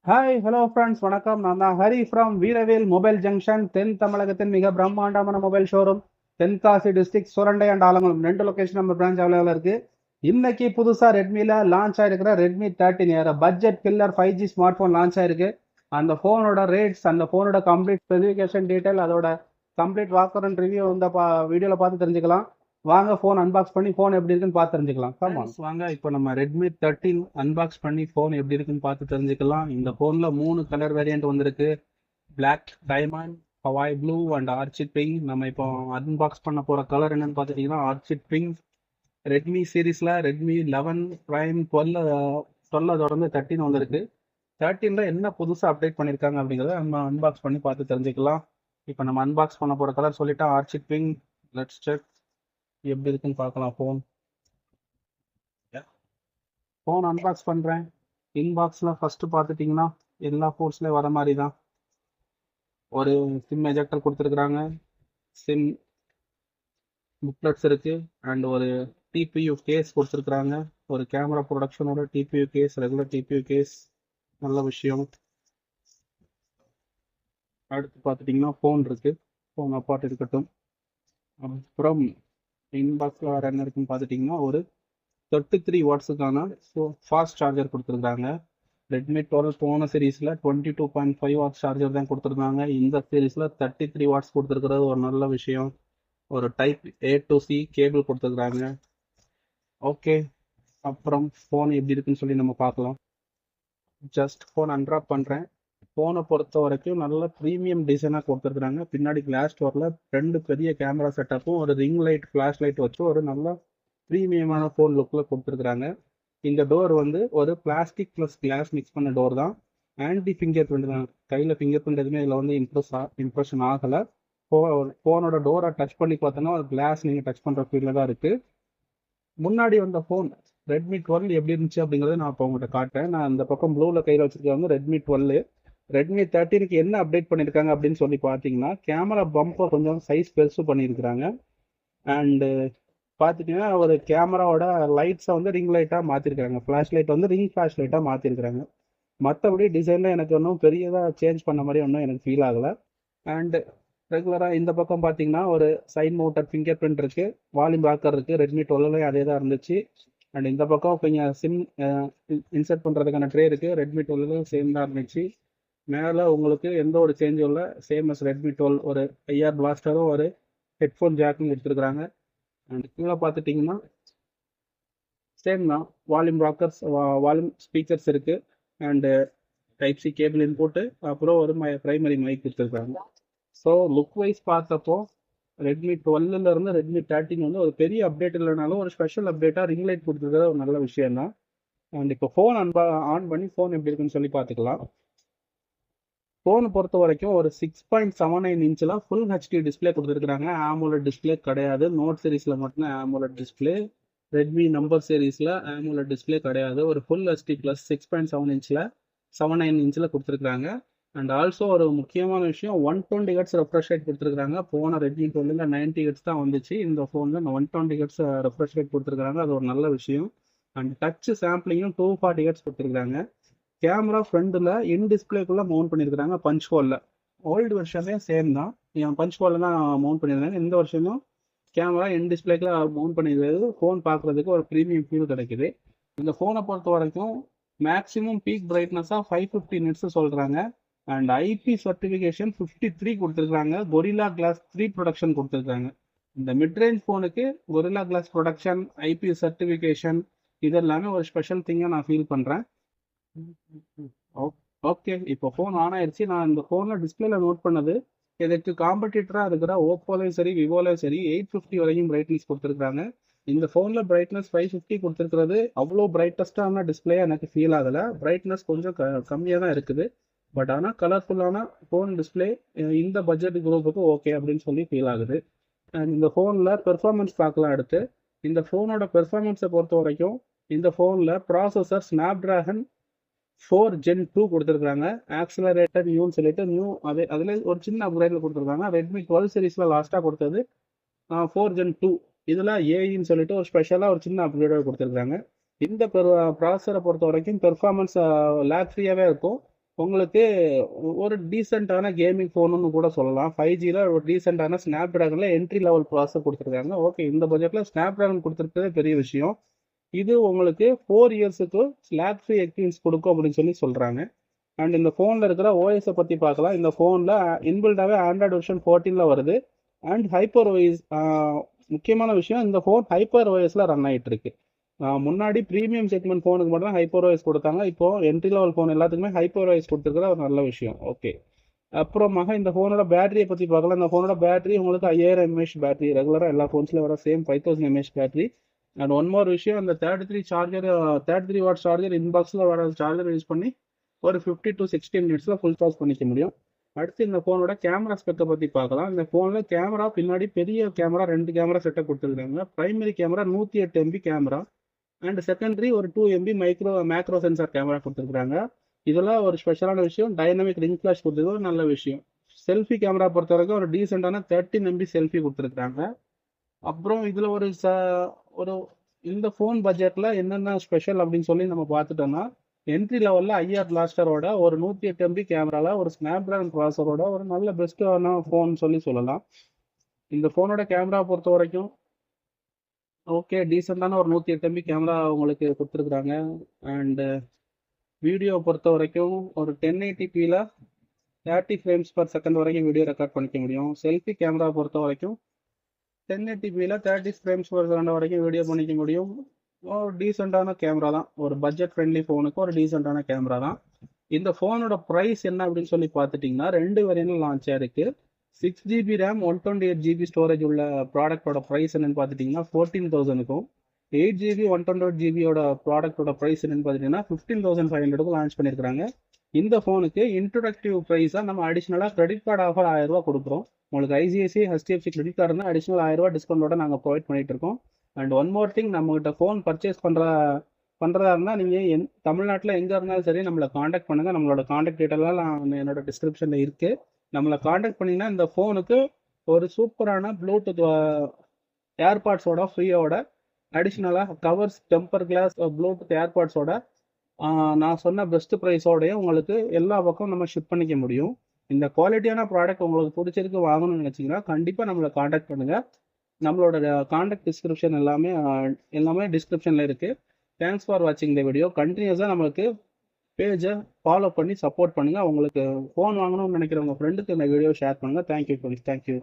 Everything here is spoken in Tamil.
ஹாய் ஹலோ ஃப்ரெண்ட்ஸ் வணக்கம். நான் தான் Hari from Veeravel mobile junction. தென் தமிழகத்தின் மிக பிரம்மாண்டமான mobile showroom Tenkasi district Surandai and Alangulam 2 location நம்ம பிரான்ச் அவைலபிள் இருக்கு. இன்னைக்கு புதுசா ரெட்மில லான்ச் ஆயிருக்கிற Redmi 13 budget killer 5G smart phone launch ஆயிருக்கு. அந்த போனோட ரேட்ஸ், அந்த போனோட கம்ப்ளீட் ஸ்பெசிஃபிகேஷன் டீடைல், அதோட கம்ப்ளீட் வாக்கர் அண்ட் ரிவ்யூ இந்த வீடியோல பார்த்து தெரிஞ்சுக்கலாம். வாங்க ஃபோன் அன்பாக்ஸ் பண்ணி ஃபோன் எப்படி இருக்குன்னு பார்த்து தெரிஞ்சுக்கலாம். வாங்க இப்போ நம்ம ரெட்மி 13 அன்பாக்ஸ் பண்ணி ஃபோன் எப்படி இருக்குன்னு பார்த்து தெரிஞ்சுக்கலாம். இந்த ஃபோனில் 3 கலர் வேரியன்ட் வந்திருக்கு. Black, diamond, Hawaii blue and orchid pink. நம்ம இப்போ அன்பாக்ஸ் பண்ண போகிற கலர் என்னன்னு பார்த்துட்டிங்கன்னா ஆர்ச்சிட் பிங்க். ரெட்மி சீரீஸில் ரெட்மி 11 ப்ரைம் 12 தொடர்ந்து 13 வந்திருக்கு. 13ல என்ன புதுசாக அப்டேட் பண்ணியிருக்காங்க அப்படிங்கிறத நம்ம அன்பாக்ஸ் பண்ணி பார்த்து தெரிஞ்சுக்கலாம். இப்போ நம்ம அன்பாக்ஸ் பண்ண போகிற கலர் சொல்லிட்டா ஆர்ச்சிட் பிங்க். லெட்ஸ் செக் எப்படி இருக்குன்னு பார்க்கலாம். ஃபோன் அன்பாக்ஸ் பண்ணுறேன். இன்பாக்ஸில் ஃபஸ்ட்டு பார்த்துட்டிங்கன்னா எல்லா ஃபோன்ஸ்லேயும் வர மாதிரி தான் ஒரு சிம் எஜெக்டர் கொடுத்துருக்குறாங்க. சிம் புக்லெட்ஸ் இருக்குது அண்ட் ஒரு டிபியூ கேஸ் கொடுத்துருக்குறாங்க. ஒரு கேமரா ப்ரொடக்ஷனோட TPU case, regular TPU case, நல்ல விஷயம். அடுத்து பார்த்துட்டிங்கன்னா ஃபோன் இருக்குது. ஃபோன் அப்பார்ட் இருக்கட்டும். அப்புறம் இன்பாக்ஸில் வேறு என்ன இருக்குன்னு பார்த்துட்டிங்கன்னா ஒரு 33 வாட்ஸுக்கான ஃபாஸ்ட் சார்ஜர் கொடுத்துருக்காங்க. ரெட்மி 12 போன சீரீஸில் 22.5 வாட்ஸ் சார்ஜர் தான் கொடுத்துருந்தாங்க. இந்த சீரீஸில் 33 வாட்ஸ் கொடுத்துருக்கிறது ஒரு நல்ல விஷயம். ஒரு type A to C cable கொடுத்துருக்குறாங்க. ஓகே, அப்புறம் ஃபோன் எப்படி இருக்குன்னு சொல்லி நம்ம பார்க்கலாம். ஜஸ்ட் ஃபோன் அன்ட்ராப் பண்ணுறேன். ஃபோனை பொறுத்த வரைக்கும் நல்ல ப்ரீமியம் டிசைனாக கொடுத்துருக்குறாங்க. பின்னாடி கிளாஸ் டோரில் 2 பெரிய கேமரா செட்டப்பும் ஒரு ரிங் லைட், ஃப்ளாஷ் லைட் வச்சு ஒரு நல்ல ப்ரீமியமான ஃபோன் லுக்கில் கொடுத்துருக்குறாங்க. இந்த டோர் வந்து ஒரு பிளாஸ்டிக் ப்ளஸ் கிளாஸ் மிக்ஸ் பண்ண டோர் தான். ஆன்டி ஃபிங்கர் பிரிண்ட் தான். கையில் ஃபிங்கர் பிரிண்ட் எதுவுமே இதில் வந்து இம்ப்ரெஷன் ஆகலை. ஃபோனோட டோரை டச் பண்ணி பார்த்தோன்னா ஒரு கிளாஸ் நீங்கள் டச் பண்ணுற ஃபீலில் தான் இருக்குது. முன்னாடி வந்த ஃபோன் ரெட்மி 12 எப்படி இருந்துச்சு அப்படிங்கிறத நான் இப்போ உங்கள்கிட்ட காட்டுறேன். நான் இந்த பக்கம் ப்ளூவில் கையில் வச்சுருக்காங்க ரெட்மி 12. ரெட்மி 13க்கு என்ன அப்டேட் பண்ணியிருக்காங்க அப்படின்னு சொல்லி பார்த்தீங்கன்னா கேமரா பம்பை கொஞ்சம் சைஸ் பெருசு பண்ணியிருக்கிறாங்க. அண்டு பார்த்துட்டிங்கன்னா ஒரு கேமராவோட லைட்ஸை வந்து ரிங் லைட்டாக மாற்றிருக்காங்க. ஃப்ளாஷ் லைட் வந்து ரிங் ஃப்ளாஷ் லைட்டாக மாற்றிருக்கிறாங்க. மற்றபடி டிசைனில் எனக்கு ஒன்றும் பெரியதாக சேஞ்ச் பண்ண மாதிரி ஒன்றும் எனக்கு ஃபீல் ஆகலை. அண்டு ரெகுலராக இந்த பக்கம் பார்த்தீங்கன்னா ஒரு சைட் மவுண்டட் ஃபிங்கர் பிரிண்ட் இருக்குது, வால்யூம் ராக்கர் இருக்குது. ரெட்மி 12லேயும் அதே தான் இருந்துச்சு. அண்ட் இந்த பக்கம் கொஞ்சம் சிம் இன்சர்ட் பண்ணுறதுக்கான ட்ரே இருக்குது. ரெட்மி 12லும் சேம் தான் இருந்துச்சு. மேலே உங்களுக்கு எந்த ஒரு சேஞ்சும் இல்லை. Same as Redmi 12. ஒரு ஐஆர் பிளாஸ்டரும் ஒரு ஹெட்ஃபோன் ஜாக்கும் கொடுத்துருக்குறாங்க. அண்ட் கீழே பார்த்துட்டிங்கன்னா சேம் தான். வால்யூம் ராக்கர்ஸ், வால்யூம் ஸ்பீக்கர்ஸ் இருக்குது. And type C cable input, அப்புறம் ஒரு ப்ரைமரி மைக் கொடுத்துருக்காங்க. ஸோ லுக் வைஸ் பார்த்தப்போ ரெட்மி 12லேருந்து ரெட்மி 13 வந்து ஒரு பெரிய அப்டேட் இல்லைனாலும் ஒரு ஸ்பெஷல் அப்டேட்டாக ரிங் லைட் கொடுத்துருக்கிறது ஒரு நல்ல விஷயம் தான். அண்ட் இப்போ ஃபோன் ஆன் பண்ணி ஃபோன் எப்படி இருக்குன்னு சொல்லி பார்த்துக்கலாம். ஃபோனை பொறுத்த வரைக்கும் ஒரு 6.79 இன்ச்சில் ஃபுல் ஹெச்டி டிஸ்பிளே கொடுத்துருக்குறாங்க. ஆமோலட் டிஸ்பிளே கிடையாது. நோட் சீரீஸில் மட்டும்தான் ஆமோலட் டிஸ்பிளே. ரெட்மி நம்பர் சீரீஸில் ஆமோலட் டிஸ்பிளே கிடையாது. ஒரு ஃபுல் ஹெச்டி ப்ளஸ் 6.7 இன்ச்சில் 79 இன்ச்சில் கொடுத்துருக்குறாங்க. அண்ட் ஆல்சோ ஒரு முக்கியமான விஷயம் 120 ஹெர்ட்ஸ் ரெஃப்ரெஷ் ரேட் கொடுத்துருக்காங்க. போன ரெட்மி 12ல 90 ஹெர்ட்ஸ் தான் வந்துச்சு. இந்த ஃபோனில் 120 ஹெர்ட்ஸ் ரெஃப்ரெஷ் ரேட் கொடுத்துருக்காங்க. அது ஒரு நல்ல விஷயம். அண்ட் டச் சாம்பிளிங்கும் 240 ஹெர்ட்ஸ் கொடுத்துருக்காங்க. கேமரா ஃப்ரண்டில் இன் டிஸ்பிளேக்குள்ளே மவுண்ட் பண்ணியிருக்கிறாங்க பஞ்ச் ஹோலில். ஓல்டு வெர்ஷனே சேம் தான். பஞ்ச் ஹோலில் தான் மவுண்ட் பண்ணியிருக்காங்க. இந்த வருஷமும் கேமரா இன் டிஸ்பிளேக்கில் மவுண்ட் பண்ணியிருக்கிறது ஃபோன் பார்க்குறதுக்கு ஒரு ப்ரீமியம் ஃபீல் கிடைக்குது. இந்த ஃபோனை பொறுத்த வரைக்கும் மேக்ஸிமம் பீக் பிரைட்னஸாக 550 நிட்ஸ் சொல்கிறாங்க. அண்ட் ஐபி சர்டிஃபிகேஷன் 53 கொடுத்துருக்காங்க. கொரில்லா கிளாஸ் 3 ப்ரொடக்ஷன் கொடுத்துருக்காங்க. இந்த மிட்ரேஞ்ச் ஃபோனுக்கு gorilla glass protection, IP certification, இது எல்லாமே ஒரு ஸ்பெஷல் திங்காக நான் ஃபீல் பண்ணுறேன். ஓகே, இப்போ ஃபோன் ஆன் ஆயிடுச்சு. நான் இந்த ஃபோனில் டிஸ்பிளேல நோட் பண்ணது இதுக்கு காம்படிட்டராக இருக்கிற ஓப்போலையும் சரி விவோலையும் சரி 850 வரைக்கும் பிரைட்னஸ் கொடுத்துருக்காங்க. இந்த ஃபோனில் பிரைட்னஸ் 550 கொடுத்துருக்கிறது அவ்வளோ பிரைட்டஸ்டான டிஸ்பிளே எனக்கு ஃபீல் ஆகலை. பிரைட்னஸ் கொஞ்சம் கம்மியாக தான் இருக்குது. பட் ஆனால் கலர்ஃபுல்லான ஃபோன் டிஸ்பிளே இந்த பட்ஜெட் குரூப்புக்கு ஓகே அப்படின்னு சொல்லி ஃபீல் ஆகுது. அண்ட் இந்த ஃபோனில் பெர்ஃபார்மன்ஸ் பார்க்கலாம். அடுத்து இந்த ஃபோனோட பெர்ஃபார்மன்ஸை பொறுத்த வரைக்கும் இந்த ஃபோனில் ப்ராசஸர் ஸ்னாப்ட்ராகன் 4 Gen 2 கொடுத்துருக்காங்க. ஆக்சிலரேட்டர் நியூன்னு சொல்லிட்டு அதில் ஒரு சின்ன அப்கிரேடில் கொடுத்துருக்காங்க. ரெட்மி 12 சீரீஸில் லாஸ்ட்டாக கொடுத்தது 4 Gen 2. இதில் ஏஇன்னு சொல்லிட்டு ஒரு ஸ்பெஷலாக ஒரு சின்ன அப்கிரேடாக கொடுத்துருக்காங்க. இந்த ப்ராசஸரை பொறுத்த வரைக்கும் பெர்ஃபார்மன்ஸ் லேக் ஃப்ரீயாகவே இருக்கும். உங்களுக்கு ஒரு டீசெண்டான கேமிங் ஃபோனுன்னு கூட சொல்லலாம். 5Gல ஒரு டீசெண்டான ஸ்னாப் டிராகன்ல என்ட்ரி லெவல் ப்ராசஸர் கொடுத்துருக்காங்க. ஓகே, இந்த பட்ஜெட்டில் ஸ்னாப் டிராகன் கொடுத்துருக்கதே பெரிய விஷயம். இது உங்களுக்கு 4 இயர்ஸுக்கு ஸ்லாப் ஃப்ரீ எக்ஸ்பீரியன்ஸ் கொடுக்கும் அப்படின்னு சொல்லி சொல்கிறாங்க. அண்ட் இந்த ஃபோனில் இருக்கிற ஓஎஸை பற்றி பார்க்கலாம். இந்த ஃபோனில் இன்பில்டாகவே ஆண்ட்ராய்டு வெர்ஷன் 14ல் வருது. அண்ட் ஹைப்பர் ஓஎஸ், முக்கியமான விஷயம், இந்த ஃபோன் ஹைப்பர் ஓஎஸில் ரன் ஆகிட்டு இருக்கு. முன்னாடி ப்ரீமியம் செக்மெண்ட் ஃபோனுக்கு மட்டும் தான் ஹைப்பர் ஓஎஸ் கொடுத்தாங்க. இப்போ என்ட்ரி லெவல் ஃபோன் எல்லாத்துக்குமே ஹைப்பர் ஓஎஸ் கொடுத்துருக்குற ஒரு நல்ல விஷயம். ஓகே, அப்புறமாக இந்த ஃபோனோட பேட்டரியை பற்றி பார்க்கலாம். இந்த ஃபோனோட பேட்டரி உங்களுக்கு 5000 mAh பேட்டரி, ரெகுலராக எல்லா ஃபோன்ஸ்லையும் வர same 5000 mAh battery. And one more விஷயம், அந்த 33 வாட் சார்ஜர் இன்பாக்ஸில் வர சார்ஜர் யூஸ் பண்ணி ஒரு 50 to 60 மினிட்ஸில் ஃபுல் சார்ஜ் பண்ணிக்க முடியும். அடுத்து இந்த ஃபோனோட கேமரா ஸ்பெக்கை பற்றி பார்க்கலாம். இந்த ஃபோனில் கேமரா பின்னாடி பெரிய கேமரா 2 கேமரா செட்டப் கொடுத்துருக்காங்க. Primary camera 108 MB camera and secondary ஒரு 2 MB மேக்ரோ சென்சார் கேமரா கொடுத்துருக்காங்க. இதெல்லாம் ஒரு ஸ்பெஷலான விஷயம். டைனமிக் ரிங் ஃபிளாஷ் கொடுத்தது ஒரு நல்ல விஷயம். செல்ஃபி கேமரா பொறுத்த வரைக்கும் ஒரு டீசெண்டான 13 MB செல்ஃபி கொடுத்துருக்காங்க. அப்புறம் இதில் ஒரு இந்த ஃபோன் பட்ஜெட்டில் என்னென்ன ஸ்பெஷல் அப்படின்னு சொல்லி நம்ம பார்த்துட்டோம்னா, என்ட்ரி லெவலில் ஐஆர் பிளாஸ்டரோட ஒரு 108 MB கேமராவில் ஒரு ஸ்னாப் டிராகன் ப்ராசரோட ஒரு நல்ல பெஸ்ட்டான ஃபோன் சொல்லலாம். இந்த ஃபோனோட கேமரா பொறுத்த வரைக்கும் ஓகே, டீசெண்டான ஒரு 108 MB கேமரா உங்களுக்கு கொடுத்துருக்குறாங்க. அண்டு வீடியோ பொறுத்த வரைக்கும் ஒரு 1080pல 30 frames per second வரைக்கும் வீடியோ ரெக்கார்ட் பண்ணிக்க முடியும். செல்ஃபி கேமரா பொறுத்த வரைக்கும் 1080pல 30 frames per second வரைக்கும் வீடியோ பண்ணிக்க முடியும். ஒரு டீசெண்டான கேமரா தான். ஒரு பட்ஜெட் ஃப்ரெண்ட்லி ஃபோனுக்கு ஒரு டீசெண்டான கேமரா தான். இந்த ஃபோனோட ப்ரைஸ் என்ன அப்படின்னு சொல்லி பார்த்துட்டிங்கன்னா, 2 வேரியன்ட்ல லான்ச் ஆயிருக்கு. 6GB RAM 128GB ஸ்டோரேஜ் உள்ள ப்ராடக்டோட ப்ரைஸ் என்னன்னு பார்த்துட்டிங்கன்னா 14,000க்கும், 8GB 128GBயோட ப்ராடக்டோட ப்ரைஸ் என்னன்னு பார்த்துட்டிங்கன்னா 15,500க்கும் லான்ச் பண்ணியிருக்காங்க. இந்த ஃபோனுக்கு இன்ட்ரோடக்டிவ் ப்ரைஸாக நம்ம அடிஷ்னலாக கிரெடிட் கார்டு ஆஃபர் 1000 ரூபா கொடுக்குறோம். உங்களுக்கு ஐசிஐசிஐ HDFC கிரெடிட் கார்டு இருந்தால் அடிஷ்னல் 1000 ரூபா டிஸ்கவுண்டோட நாங்கள் ப்ரொவைட் பண்ணிட்டு இருக்கோம். அண்ட் ஒன் மோர் திங், நம்மகிட்ட ஃபோன் பர்ச்சேஸ் பண்ணுறதா இருந்தால் நீங்கள் தமிழ்நாட்டில் எங்கே இருந்தாலும் சரி நம்மளை காண்டாக்ட் பண்ணுங்கள். நம்மளோட காண்டாக்ட் டீட்டெயிலாம் நான் என்னோட டிஸ்கிரிப்ஷனில் இருக்குது. நம்மளை காண்டாக்ட் பண்ணிங்கன்னா இந்த ஃபோனுக்கு ஒரு சூப்பரான ப்ளூடூத் ஏர்பாட்ஸோட ஃப்ரீயோட அடிஷ்னலாக கவர்ஸ், டெம்பர் கிளாஸ், ப்ளூடூத் ஏர்பாட்ஸோட நான் சொன்ன பெஸ்ட் ப்ரைஸோடையும் உங்களுக்கு எல்லா பக்கம் நம்ம ஷிப் பண்ணிக்க முடியும். இந்த குவாலிட்டியான ப்ராடக்ட் உங்களுக்கு பிடிச்சிருக்கு வாங்கணும்னு நினச்சிங்கன்னா கண்டிப்பாக நம்மளை காண்டாக்ட் பண்ணுங்கள். நம்மளோட காண்டாக்ட் டிஸ்கிரிப்ஷன் எல்லாமே டிஸ்கிரிப்ஷனில் இருக்குது. தேங்க்ஸ் ஃபார் வாட்சிங் இந்த வீடியோ. கண்டினியூஸாக நம்மளுக்கு பேஜை ஃபாலோ பண்ணி சப்போர்ட் பண்ணுங்கள். உங்களுக்கு ஃபோன் வாங்கணும்னு நினைக்கிறவங்க ஃப்ரெண்டுக்கு இந்த வீடியோ ஷேர் பண்ணுங்கள். தேங்க்யூ.